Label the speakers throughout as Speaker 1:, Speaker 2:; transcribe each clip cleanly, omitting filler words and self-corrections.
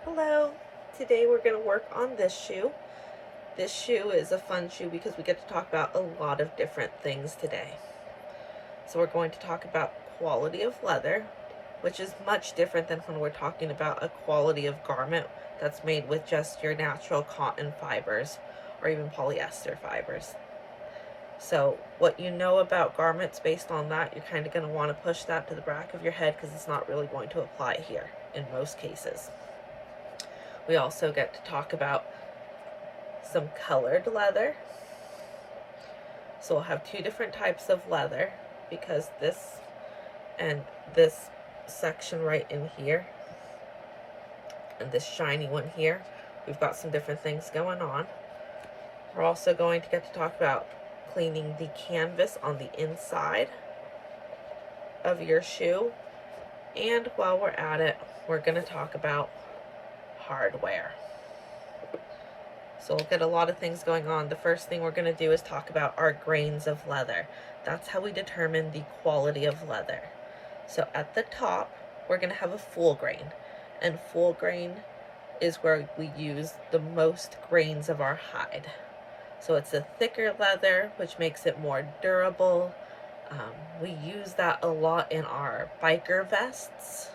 Speaker 1: Hello, today we're going to work on this shoe. This shoe is a fun shoe because we get to talk about a lot of different things today. So we're going to talk about quality of leather, which is much different than when we're talking about a quality of garment that's made with just your natural cotton fibers or even polyester fibers. So what you know about garments based on that, you're kind of going to want to push that to the back of your head because it's not really going to apply here in most cases. We also get to talk about some colored leather. So we'll have two different types of leather because this and this section right in here and this shiny one here, we've got some different things going on. We're also going to get to talk about cleaning the canvas on the inside of your shoe. And while we're at it, we're going to talk about hardware. So we'll get a lot of things going on. The first thing we're going to do is talk about our grains of leather. That's how we determine the quality of leather. So at the top, we're going to have a full grain. And full grain is where we use the most grains of our hide. So it's a thicker leather, which makes it more durable. We use that a lot in our biker vests.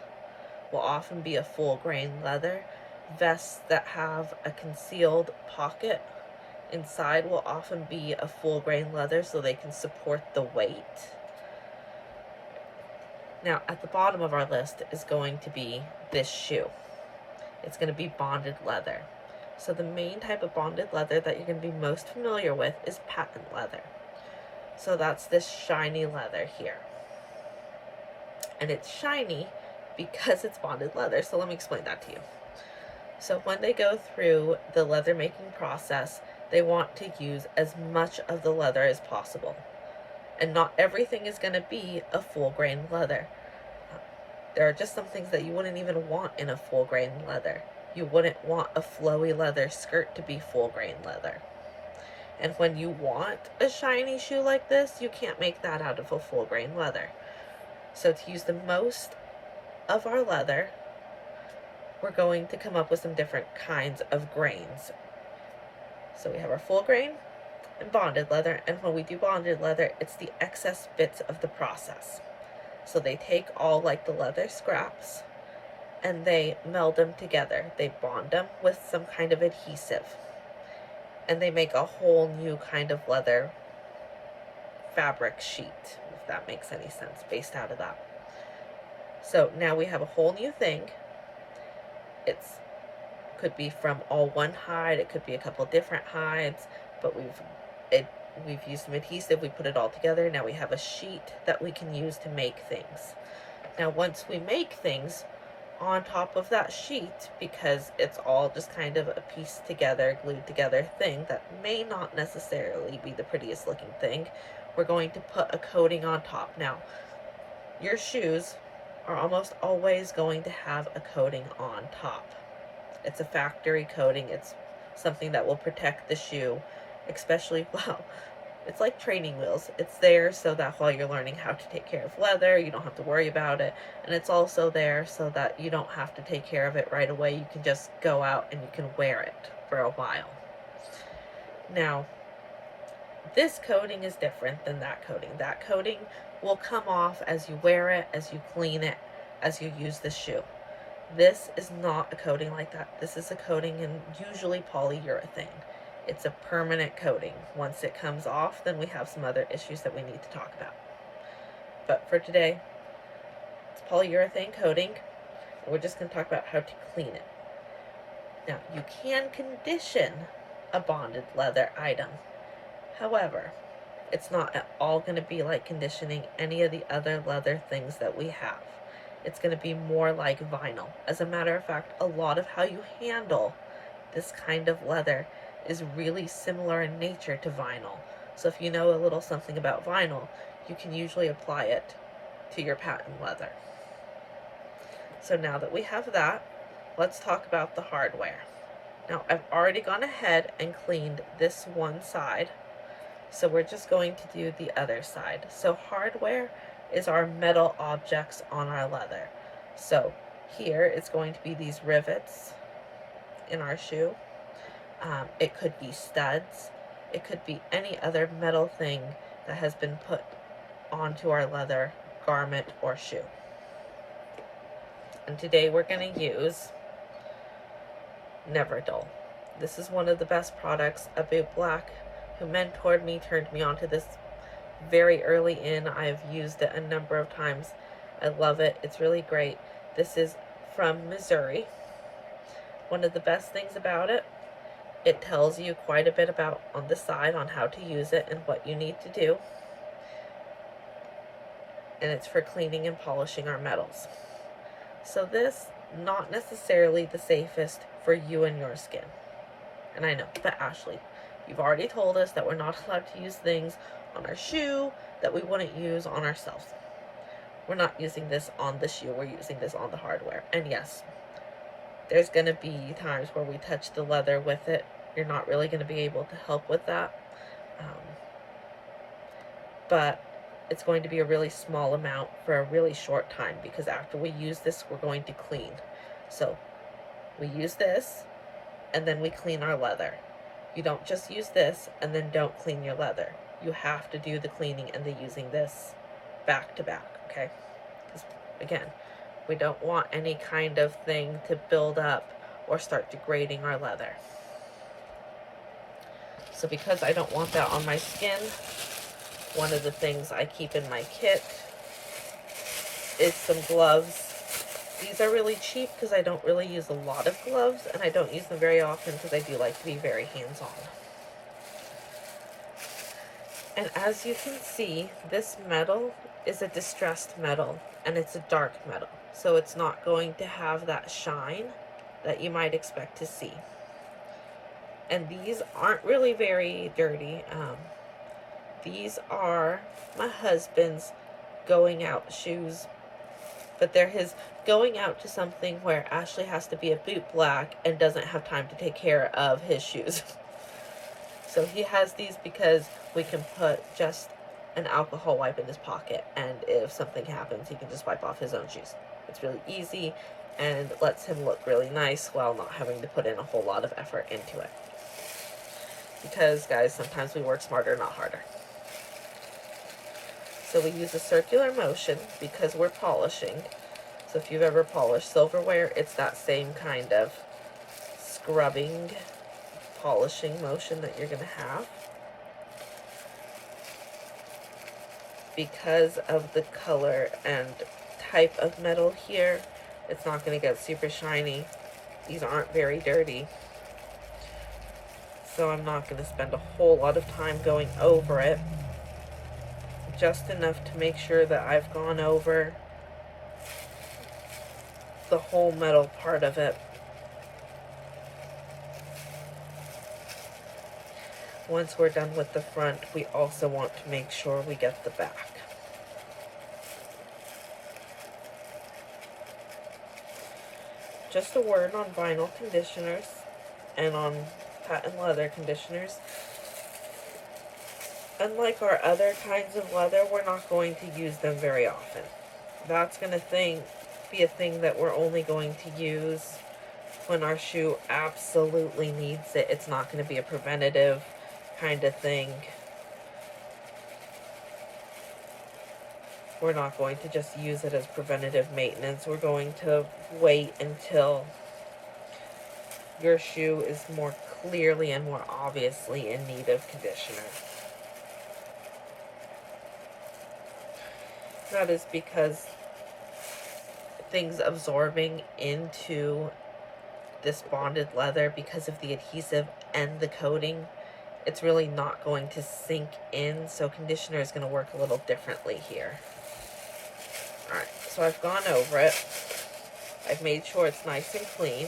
Speaker 1: Will often be a full grain leather. Vests that have a concealed pocket inside will often be a full grain leather so they can support the weight. Now at the bottom of our list is going to be this shoe. It's going to be bonded leather. So the main type of bonded leather that you're going to be most familiar with is patent leather. So that's this shiny leather here. And it's shiny because it's bonded leather. So let me explain that to you. So when they go through the leather making process, they want to use as much of the leather as possible. And not everything is going to be a full grain leather. There are just some things that you wouldn't even want in a full grain leather. You wouldn't want a flowy leather skirt to be full grain leather. And when you want a shiny shoe like this, you can't make that out of a full grain leather. So to use the most of our leather, we're going to come up with some different kinds of grains. So we have our full grain and bonded leather, and when we do bonded leather, it's the excess bits of the process. So they take all like the leather scraps and they meld them together. They bond them with some kind of adhesive, and they make a whole new kind of leather fabric sheet, if that makes any sense, based out of that. So now we have a whole new thing. It's could be from all one hide, it could be a couple different hides, but we've used some adhesive, we put it all together. Now we have a sheet that we can use to make things. Now once we make things on top of that sheet, because it's all just kind of a pieced together, glued together thing that may not necessarily be the prettiest looking thing, we're going to put a coating on top. Now your shoes are almost always going to have a coating on top. It's a factory coating. It's something that will protect the shoe, especially, well, it's like training wheels. It's there so that while you're learning how to take care of leather, you don't have to worry about it. And it's also there so that you don't have to take care of it right away. You can just go out and you can wear it for a while. Now, this coating is different than that coating. That coating will come off as you wear it, as you clean it, as you use the shoe. This is not a coating like that. This is a coating in usually polyurethane. It's a permanent coating. Once it comes off, then we have some other issues that we need to talk about. But for today, it's polyurethane coating, and we're just going to talk about how to clean it. Now, you can condition a bonded leather item. However, it's not at all going to be like conditioning any of the other leather things that we have. It's going to be more like vinyl. As a matter of fact, a lot of how you handle this kind of leather is really similar in nature to vinyl. So if you know a little something about vinyl, you can usually apply it to your patent leather. So now that we have that, let's talk about the hardware. Now I've already gone ahead and cleaned this one side, so we're just going to do the other side. So hardware is our metal objects on our leather. So here it's going to be these rivets in our shoe. It could be studs. It could be any other metal thing that has been put onto our leather garment or shoe. And today we're going to use Never Dull. This is one of the best products. A boot black who mentored me turned me onto this very early in. I've used it a number of times. I love it. It's really great. This is from Missouri. One of the best things about it, it tells you quite a bit about on the side on how to use it and what you need to do. And it's for cleaning and polishing our metals. So this, not necessarily the safest for you and your skin. And I know, but Ashley, you've already told us that we're not allowed to use things on our shoe that we wouldn't use on ourselves. We're not using this on the shoe, we're using this on the hardware. And yes, there's going to be times where we touch the leather with it. You're not really going to be able to help with that. But it's going to be a really small amount for a really short time, because after we use this, we're going to clean. So we use this and then we clean our leather. You don't just use this and then don't clean your leather. You have to do the cleaning and the using this back to back, okay? Because again, we don't want any kind of thing to build up or start degrading our leather. So because I don't want that on my skin, one of the things I keep in my kit is some gloves. These are really cheap because I don't really use a lot of gloves, and I don't use them very often because I do like to be very hands-on. And as you can see, this metal is a distressed metal, and it's a dark metal. So it's not going to have that shine that you might expect to see. And these aren't really very dirty. These are my husband's going out shoes, but they're his going out to something where Ashley has to be a boot black and doesn't have time to take care of his shoes. So he has these because we can put just an alcohol wipe in his pocket, and if something happens, he can just wipe off his own shoes. It's really easy and lets him look really nice while not having to put in a whole lot of effort into it. Because, guys, sometimes we work smarter, not harder. So we use a circular motion because we're polishing. So if you've ever polished silverware, it's that same kind of scrubbing, polishing motion that you're going to have. Because of the color and type of metal here, it's not going to get super shiny. These aren't very dirty. So I'm not going to spend a whole lot of time going over it. Just enough to make sure that I've gone over the whole metal part of it. Once we're done with the front, we also want to make sure we get the back. Just a word on vinyl conditioners and on patent leather conditioners. Unlike our other kinds of leather, we're not going to use them very often. That's going to be a thing that we're only going to use when our shoe absolutely needs it. It's not going to be a preventative kind of thing. We're not going to just use it as preventative maintenance. We're going to wait until your shoe is more clearly and more obviously in need of conditioner. That is because things absorbing into this bonded leather, because of the adhesive and the coating, it's really not going to sink in, so conditioner is going to work a little differently here. Alright, so I've gone over it. I've made sure it's nice and clean.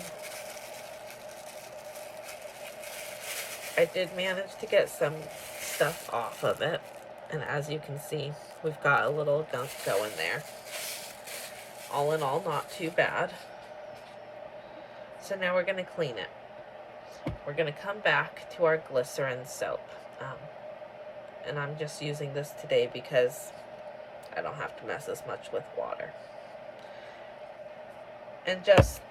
Speaker 1: I did manage to get some stuff off of it, and as you can see, we've got a little gunk going there. All in all, not too bad. So now we're going to clean it. We're going to come back to our glycerin soap. And I'm just using this today because I don't have to mess as much with water. And just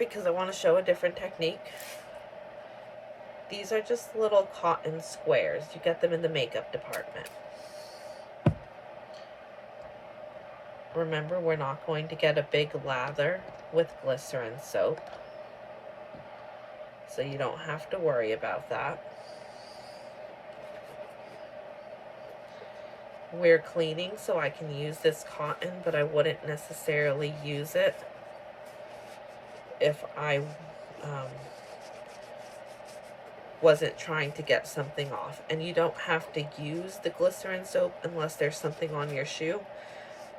Speaker 1: because I want to show a different technique. These are just little cotton squares. You get them in the makeup department. Remember, we're not going to get a big lather with glycerin soap, so you don't have to worry about that. We're cleaning, so I can use this cotton, but I wouldn't necessarily use it if I wasn't trying to get something off. And you don't have to use the glycerin soap unless there's something on your shoe.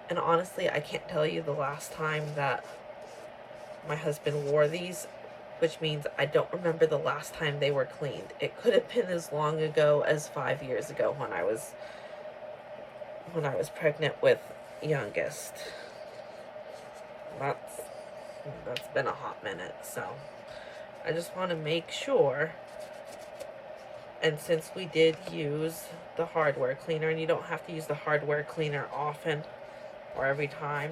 Speaker 1: And honestly, I can't tell you the last time that my husband wore these, which means I don't remember the last time they were cleaned. It could have been as long ago as 5 years ago when I was pregnant with youngest. That's been a hot minute, so I just want to make sure. And since we did use the hardware cleaner, and you don't have to use the hardware cleaner often or every time,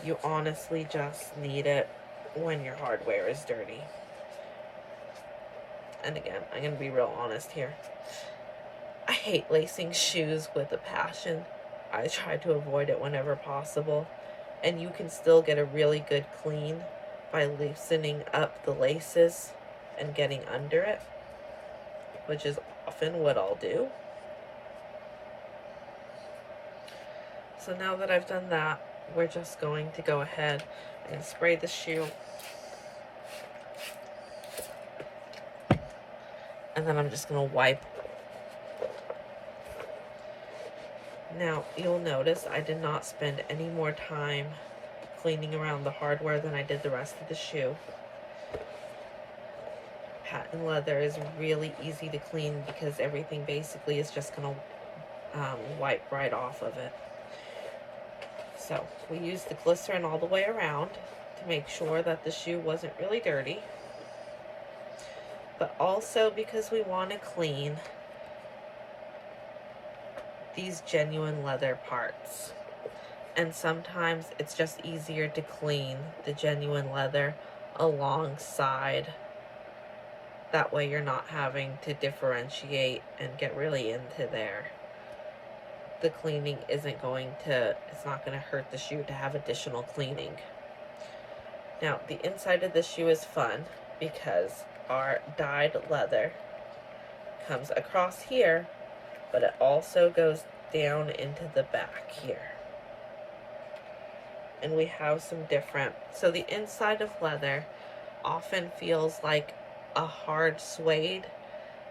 Speaker 1: you honestly just need it when your hardware is dirty. And again, I'm going to be real honest here. I hate lacing shoes with a passion. I try to avoid it whenever possible. And you can still get a really good clean by loosening up the laces and getting under it, which is often what I'll do. So now that I've done that, we're just going to go ahead and spray the shoe. And then I'm just going to wipe. Now, you'll notice I did not spend any more time cleaning around the hardware than I did the rest of the shoe. Patent leather is really easy to clean because everything basically is just going to wipe right off of it. So we used the glycerin all the way around to make sure that the shoe wasn't really dirty, but also because we want to clean these genuine leather parts. And sometimes it's just easier to clean the genuine leather alongside. That way you're not having to differentiate and get really into there. The cleaning isn't going to, it's not going to hurt the shoe to have additional cleaning. Now, the inside of the shoe is fun because our dyed leather comes across here, but it also goes down into the back here. And we have some different, so the inside of leather often feels like a hard suede.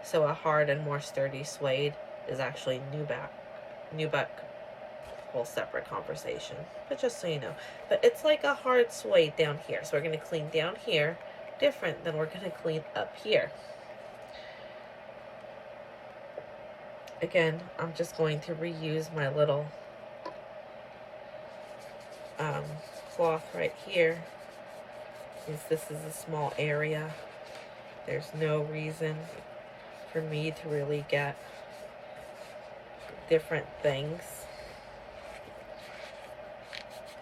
Speaker 1: So a hard and more sturdy suede is actually nubuck, whole separate conversation, but just so you know. But it's like a hard suede down here. So we're going to clean down here different than we're going to clean up here. Again, I'm just going to reuse my little cloth right here, since this is a small area. There's no reason for me to really get different things.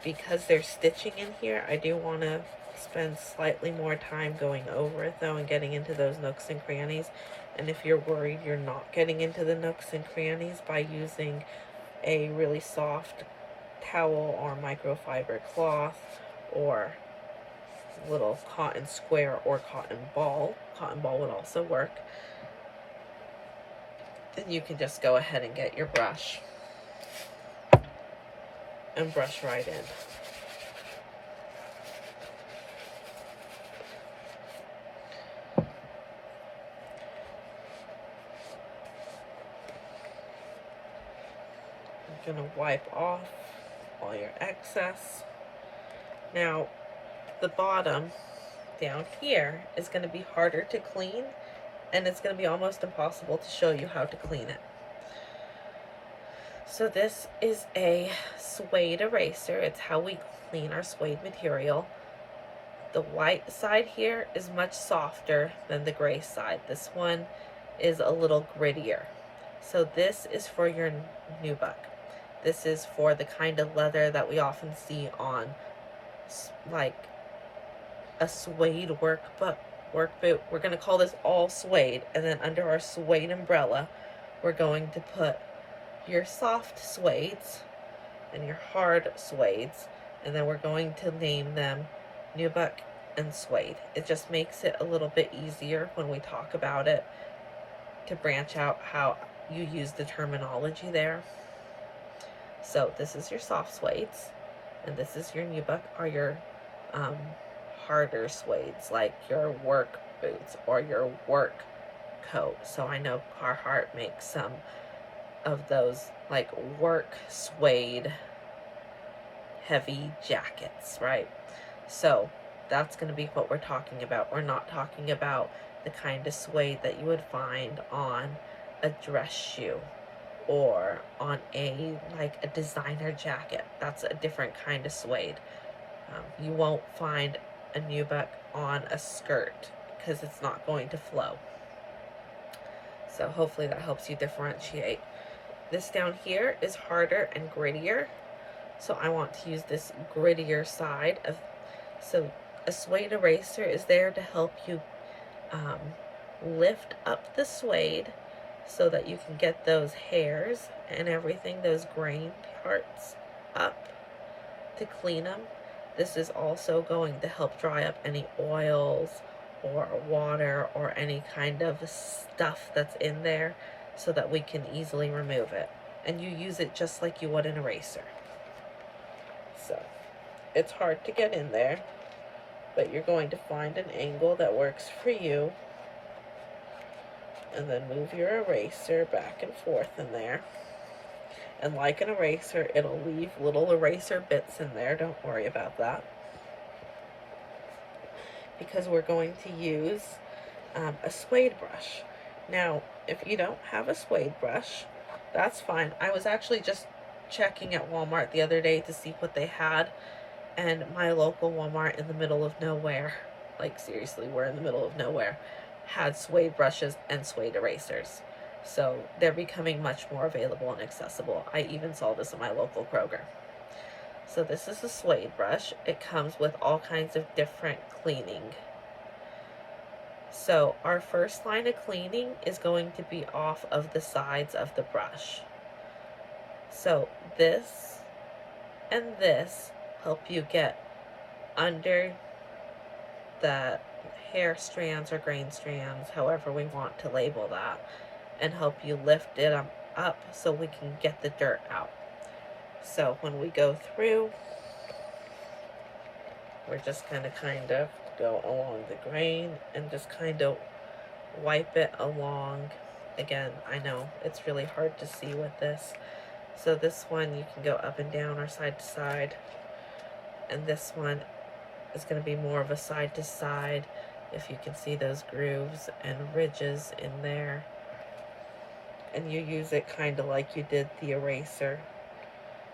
Speaker 1: Because there's stitching in here, I do want to spend slightly more time going over it though and getting into those nooks and crannies. And if you're worried you're not getting into the nooks and crannies by using a really soft towel or microfiber cloth or little cotton square or cotton ball would also work, then you can just go ahead and get your brush and brush right in. You're going to wipe off all your excess. Now, the bottom down here is going to be harder to clean, and it's going to be almost impossible to show you how to clean it. So this is a suede eraser. It's how we clean our suede material. The white side here is much softer than the gray side. This one is a little grittier. So this is for your nubuck. This is for the kind of leather that we often see on like a suede work boot. We're going to call this all suede, and then under our suede umbrella, we're going to put your soft suedes and your hard suedes, and then we're going to name them nubuck and suede. It just makes it a little bit easier when we talk about it to branch out how you use the terminology there. So this is your soft suedes, and this is your nubuck, or your harder suedes, like your work boots or your work coat. So I know Carhartt makes some of those like work suede heavy jackets, right? So that's going to be what we're talking about. We're not talking about the kind of suede that you would find on a dress shoe or on a designer jacket. That's a different kind of suede. You won't find a nubuck on a skirt because it's not going to flow. So hopefully that helps you differentiate. This down here is harder and grittier, so I want to use this grittier side of. So a suede eraser is there to help you lift up the suede so that you can get those hairs and everything, those grain parts up to clean them. This is also going to help dry up any oils or water or any kind of stuff that's in there so that we can easily remove it. And you use it just like you would an eraser. So it's hard to get in there, but you're going to find an angle that works for you, and then move your eraser back and forth in there. And like an eraser, it'll leave little eraser bits in there. Don't worry about that, because we're going to use a suede brush. Now, if you don't have a suede brush, that's fine. I was actually just checking at Walmart the other day to see what they had, and my local Walmart in the middle of nowhere, like seriously, we're in the middle of nowhere, had suede brushes and suede erasers. So they're becoming much more available and accessible. I even saw this at my local Kroger. So this is a suede brush. It comes with all kinds of different cleaning. So our first line of cleaning is going to be off of the sides of the brush. So this and this help you get under the hair strands or grain strands, however we want to label that, and help you lift it up so we can get the dirt out. So when we go through, we're just going to kind of go along the grain and just kind of wipe it along. Again, I know it's really hard to see with this. So this one you can go up and down or side to side, and this one is going to be more of a side to side, if you can see those grooves and ridges in there. And you use it kind of like you did the eraser,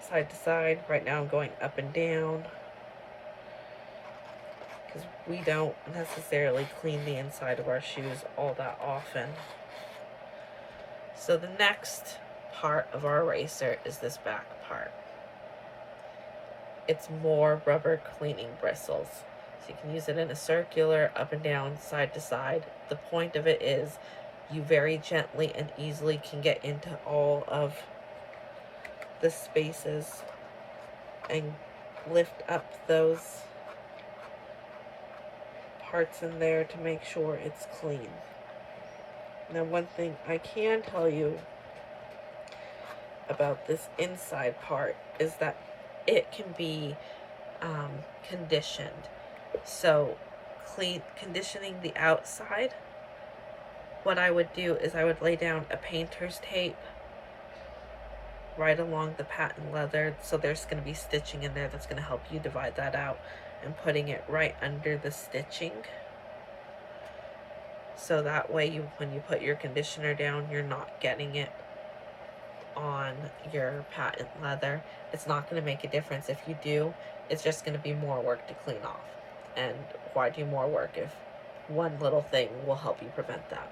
Speaker 1: side to side. Right now I'm going up and down because we don't necessarily clean the inside of our shoes all that often. So the next part of our eraser is this back part. It's more rubber cleaning bristles. So you can use it in a circular, up and down, side to side. The point of it is you very gently and easily can get into all of the spaces and lift up those parts in there to make sure it's clean. Now, one thing I can tell you about this inside part is that it can be conditioned. So conditioning the outside, what I would do is I would lay down a painter's tape right along the patent leather, so there's going to be stitching in there that's going to help you divide that out, and putting it right under the stitching, so that way when you put your conditioner down, you're not getting it on your patent leather. It's not going to make a difference if you do. It's just going to be more work to clean off. And why do more work if one little thing will help you prevent that?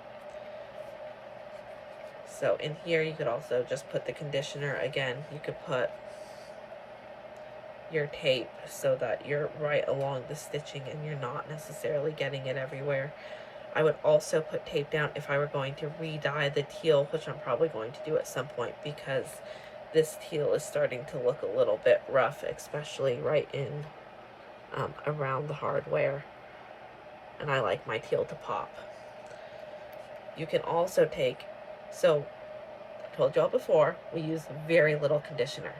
Speaker 1: So in here you could also just put the conditioner. Again, you could put your tape so that you're right along the stitching and you're not necessarily getting it everywhere. I would also put tape down if I were going to re-dye the teal, which I'm probably going to do at some point, because this teal is starting to look a little bit rough, especially right in around the hardware, and I like my teal to pop. You can also take, so I told y'all before, we use very little conditioner.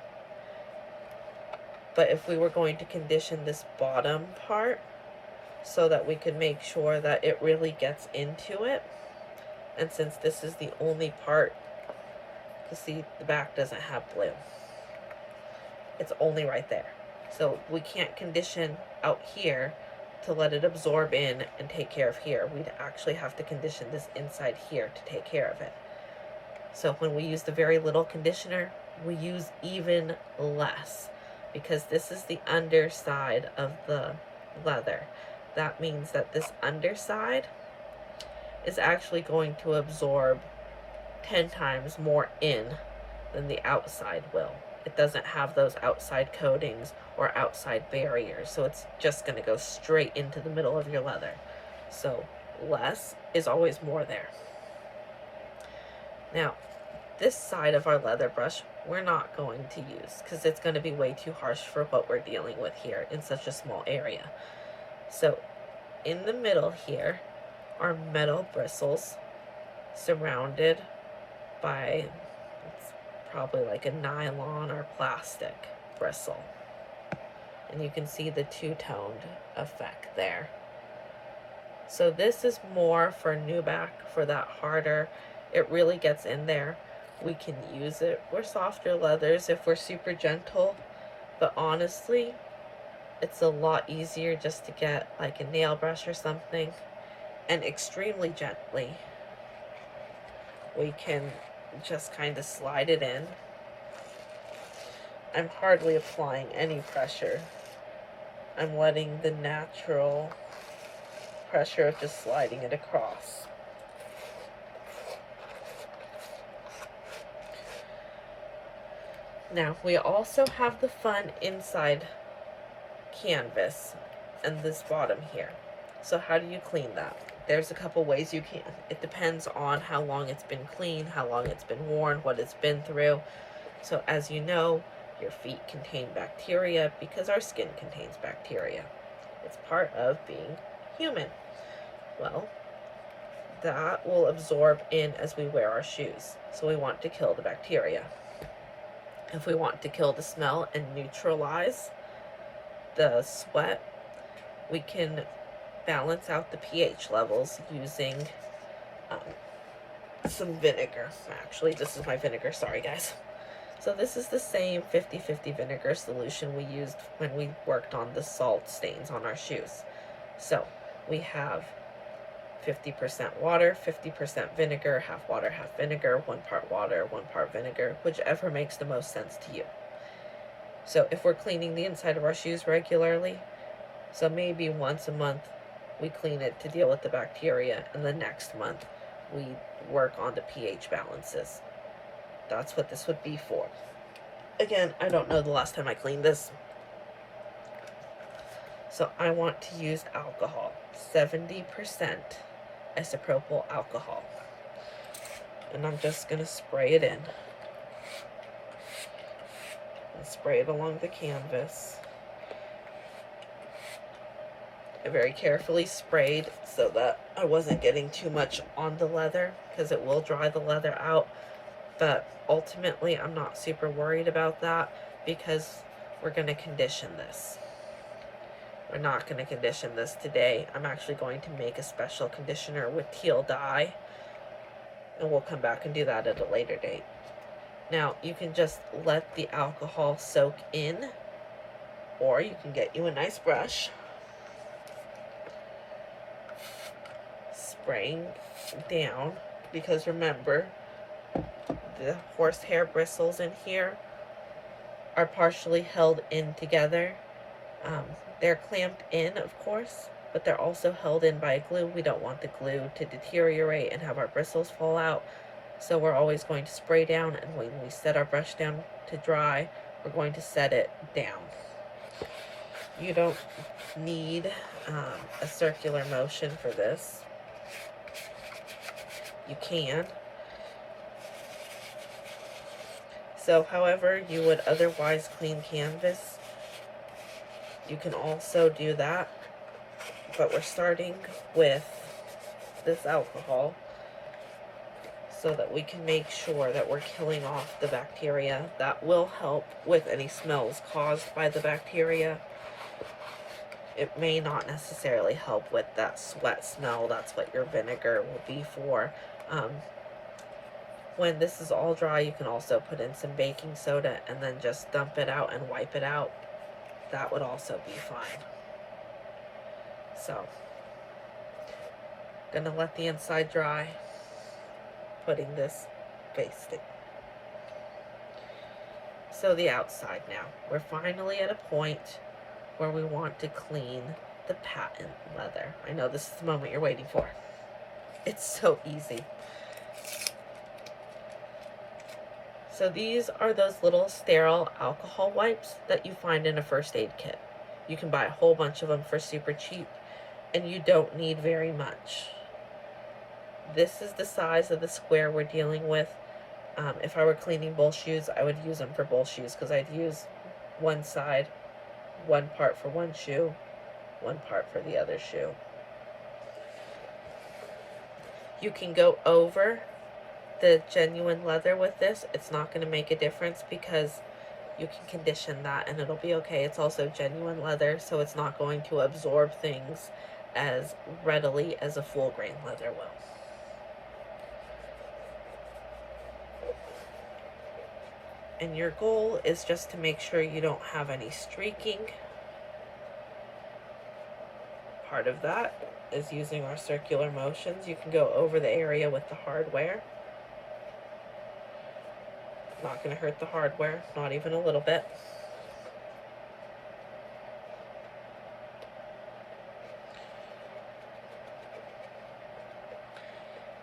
Speaker 1: But if we were going to condition this bottom part so that we could make sure that it really gets into it, and since this is the only part, you see the back doesn't have blue. It's only right there. So we can't condition out here to let it absorb in and take care of here. We'd actually have to condition this inside here to take care of it. So when we use the very little conditioner, we use even less, because this is the underside of the leather. That means that this underside is actually going to absorb 10 times more in than the outside will. It doesn't have those outside coatings or outside barriers, so it's just going to go straight into the middle of your leather. So less is always more there. Now, this side of our leather brush we're not going to use because it's going to be way too harsh for what we're dealing with here in such a small area. So in the middle here are metal bristles surrounded by, it's probably like a nylon or plastic bristle. And you can see the two-toned effect there. So this is more for nuback, for that harder. It really gets in there. We can use it for softer leathers if we're super gentle, but honestly, it's a lot easier just to get like a nail brush or something, and extremely gently we can just kind of slide it in. I'm hardly applying any pressure. I'm letting the natural pressure of just sliding it across. Now, we also have the fun inside canvas and this bottom here. So how do you clean that? There's a couple ways you can. It depends on how long it's been cleaned, how long it's been worn, what it's been through. So as you know, your feet contain bacteria because our skin contains bacteria. It's part of being human. Well, that will absorb in as we wear our shoes. So we want to kill the bacteria. If we want to kill the smell and neutralize the sweat, we can balance out the pH levels using some vinegar. Actually, this is my vinegar. Sorry, guys. So this is the same 50-50 vinegar solution we used when we worked on the salt stains on our shoes. So we have 50% water, 50% vinegar, half water, half vinegar, 1 part water, 1 part vinegar, whichever makes the most sense to you. So if we're cleaning the inside of our shoes regularly, so maybe once a month we clean it to deal with the bacteria, and the next month we work on the pH balances. That's what this would be for. Again, I don't know the last time I cleaned this. So I want to use alcohol, 70% isopropyl alcohol. And I'm just going to spray it in. And spray it along the canvas. I very carefully sprayed so that I wasn't getting too much on the leather, because it will dry the leather out. But ultimately, I'm not super worried about that because we're going to condition this. We're not going to condition this today. I'm actually going to make a special conditioner with teal dye, and we'll come back and do that at a later date. Now, you can just let the alcohol soak in, or you can get you a nice brush, spraying down, because remember, the horsehair bristles in here are partially held in together. They're clamped in, of course, but they're also held in by glue. We don't want the glue to deteriorate and have our bristles fall out. So we're always going to spray down, and when we set our brush down to dry, we're going to set it down. You don't need a circular motion for this. You can. So however you would otherwise clean canvas, you can also do that. But we're starting with this alcohol so that we can make sure that we're killing off the bacteria. That will help with any smells caused by the bacteria. It may not necessarily help with that sweat smell. That's what your vinegar will be for. When this is all dry, you can also put in some baking soda and then just dump it out and wipe it out. That would also be fine. So, gonna let the inside dry, putting this basting. So the outside now. We're finally at a point where we want to clean the patent leather. I know this is the moment you're waiting for. It's so easy. So these are those little sterile alcohol wipes that you find in a first aid kit. You can buy a whole bunch of them for super cheap, and you don't need very much. This is the size of the square we're dealing with. If I were cleaning both shoes, I would use them for both shoes because I'd use one side, one part for one shoe, one part for the other shoe. You can go over the genuine leather with this. It's not going to make a difference because you can condition that and it'll be okay. It's also genuine leather, so it's not going to absorb things as readily as a full grain leather will. And your goal is just to make sure you don't have any streaking. Part of that is using our circular motions. You can go over the area with the hardware. Not going to hurt the hardware, not even a little bit.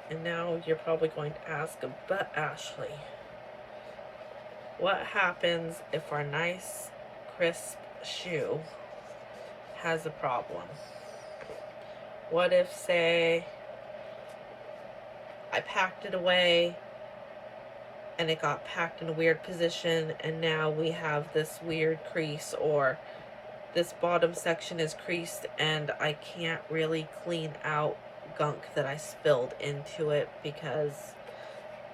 Speaker 1: And now you're probably going to ask, but Ashley, what happens if our nice, crisp shoe has a problem? What if, say, I packed it away and it got packed in a weird position and now we have this weird crease, or this bottom section is creased and I can't really clean out gunk that I spilled into it because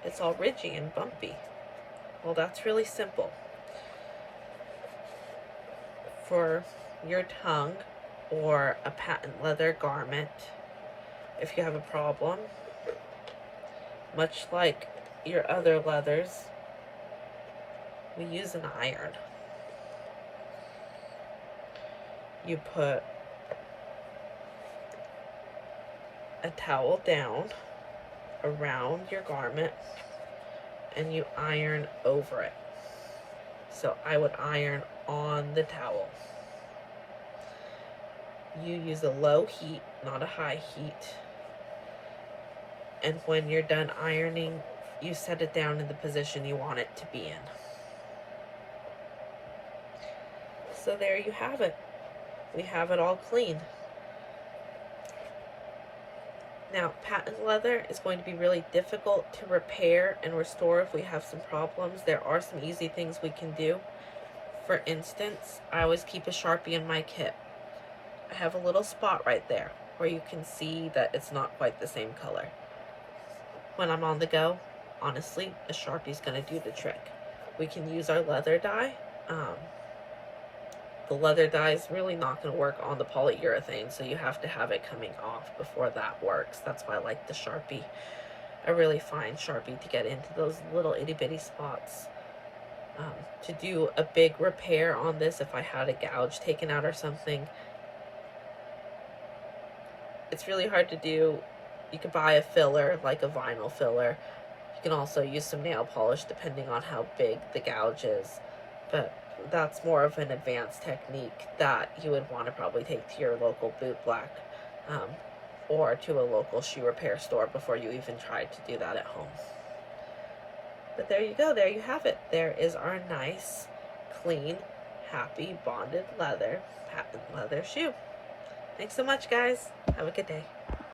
Speaker 1: it's all ridgy and bumpy? Well, that's really simple. For your tongue or a patent leather garment, if you have a problem, much like your other leathers, we use an iron. You put a towel down around your garment and you iron over it. So I would iron on the towel. You use a low heat, not a high heat. And when you're done ironing, you set it down in the position you want it to be in. So there you have it. We have it all clean. Now, patent leather is going to be really difficult to repair and restore if we have some problems. There are some easy things we can do. For instance, I always keep a Sharpie in my kit. I have a little spot right there where you can see that it's not quite the same color. When I'm on the go, honestly, a Sharpie's going to do the trick. We can use our leather dye. The leather dye is really not going to work on the polyurethane, so you have to have it coming off before that works. That's why I like the Sharpie, a really fine Sharpie, to get into those little itty bitty spots. To do a big repair on this, if I had a gouge taken out or something, it's really hard to do. You could buy a filler, like a vinyl filler. You can also use some nail polish depending on how big the gouge is, but that's more of an advanced technique that you would want to probably take to your local boot black or to a local shoe repair store before you even tried to do that at home. But there you go, there you have it. There is our nice, clean, happy bonded leather patent leather shoe. Thanks so much, guys. Have a good day.